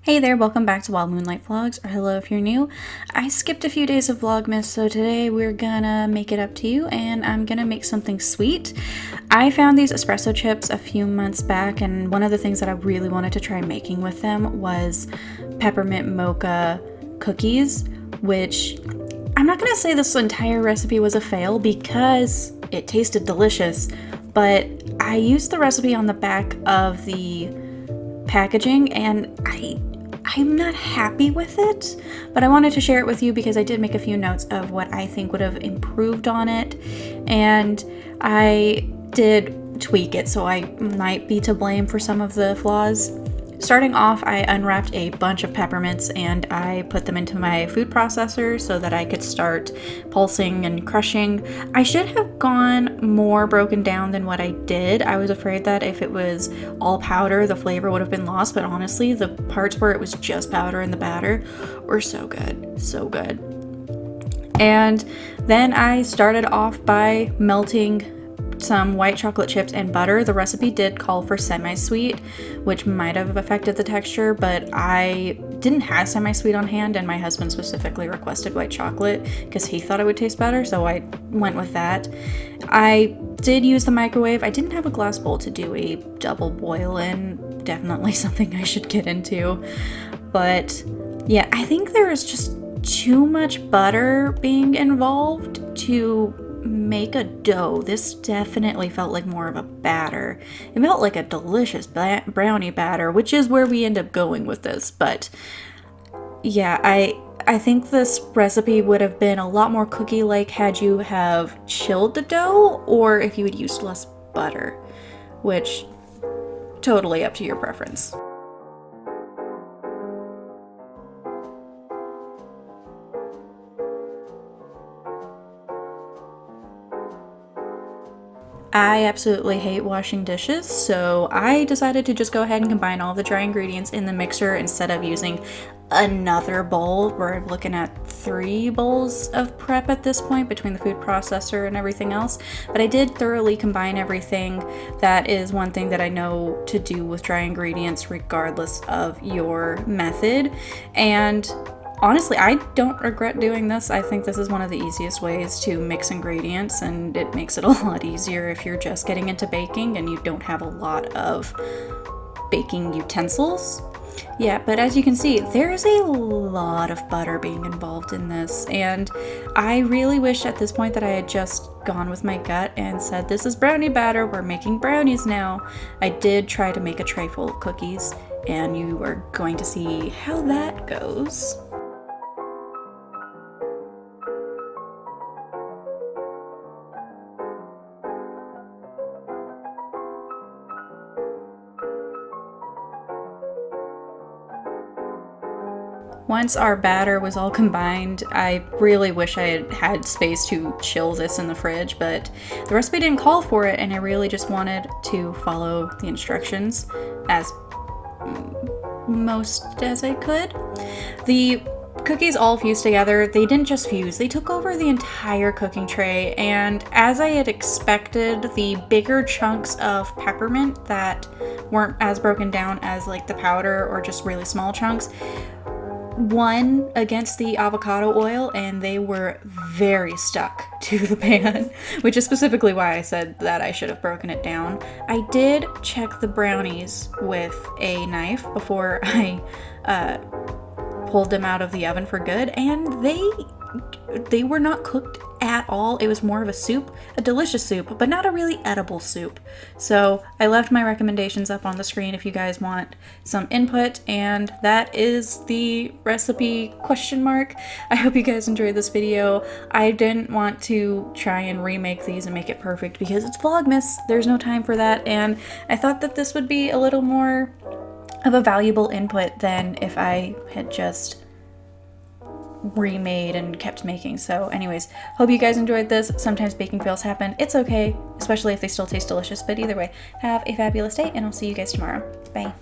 Hey there, welcome back to Wild Moonlight Vlogs, or hello if you're new. I skipped a few days of Vlogmas, so today we're gonna make it up to you, and I'm gonna make something sweet. I found these espresso chips a few months back, and one of the things that I really wanted to try making with them was Peppermint Mocha cookies, which I'm not gonna say this entire recipe was a fail because it tasted delicious, but I used the recipe on the back of the packaging and I'm not happy with it, but I wanted to share it with you because I did make a few notes of what I think would have improved on it, and I did tweak it, so I might be to blame for some of the flaws. Starting off, I unwrapped a bunch of peppermints and I put them into my food processor so that I could start pulsing and crushing. I should have gone more broken down than what I did. I was afraid that if it was all powder, the flavor would have been lost, but honestly, the parts where it was just powder in the batter were so good, so good. And then I started off by melting some white chocolate chips and butter. The recipe did call for semi-sweet, which might have affected the texture, but I didn't have semi-sweet on hand, and my husband specifically requested white chocolate because he thought it would taste better, so I went with that. I did use the microwave. I didn't have a glass bowl to do a double boil in. Definitely something I should get into. But yeah, I think there is just too much butter being involved to make a dough. This definitely felt like more of a batter. It felt like a delicious brownie batter, which is where we end up going with this. But yeah, I think this recipe would have been a lot more cookie-like had you have chilled the dough or if you had used less butter, which totally up to your preference. I absolutely hate washing dishes, so I decided to just go ahead and combine all the dry ingredients in the mixer instead of using another bowl. We're looking at 3 bowls of prep at this point between the food processor and everything else, but I did thoroughly combine everything. That is one thing that I know to do with dry ingredients regardless of your method, and honestly, I don't regret doing this. I think this is one of the easiest ways to mix ingredients, and it makes it a lot easier if you're just getting into baking and you don't have a lot of baking utensils. Yeah, but as you can see, there's a lot of butter being involved in this, and I really wish at this point that I had just gone with my gut and said, this is brownie batter, we're making brownies now. I did try to make a tray full of cookies, and you are going to see how that goes. Once our batter was all combined, I really wish I had had space to chill this in the fridge, but the recipe didn't call for it, and I really just wanted to follow the instructions as most as I could. The cookies all fused together. They didn't just fuse, they took over the entire cooking tray, and as I had expected, the bigger chunks of peppermint that weren't as broken down as like the powder or just really small chunks won against the avocado oil, and they were very stuck to the pan, which is specifically why I said that I should have broken it down. I did check the brownies with a knife before I pulled them out of the oven for good, and they were not cooked at all. It was more of a soup, a delicious soup, but not a really edible soup. So I left my recommendations up on the screen if you guys want some input, and that is the recipe question mark. I hope you guys enjoyed this video. I didn't want to try and remake these and make it perfect because it's Vlogmas. There's no time for that, and I thought that this would be a little more of a valuable input than if I had just remade and kept making. So anyways, hope you guys enjoyed this. Sometimes baking fails happen. It's okay, especially if they still taste delicious, but either way, have a fabulous day, and I'll see you guys tomorrow. Bye.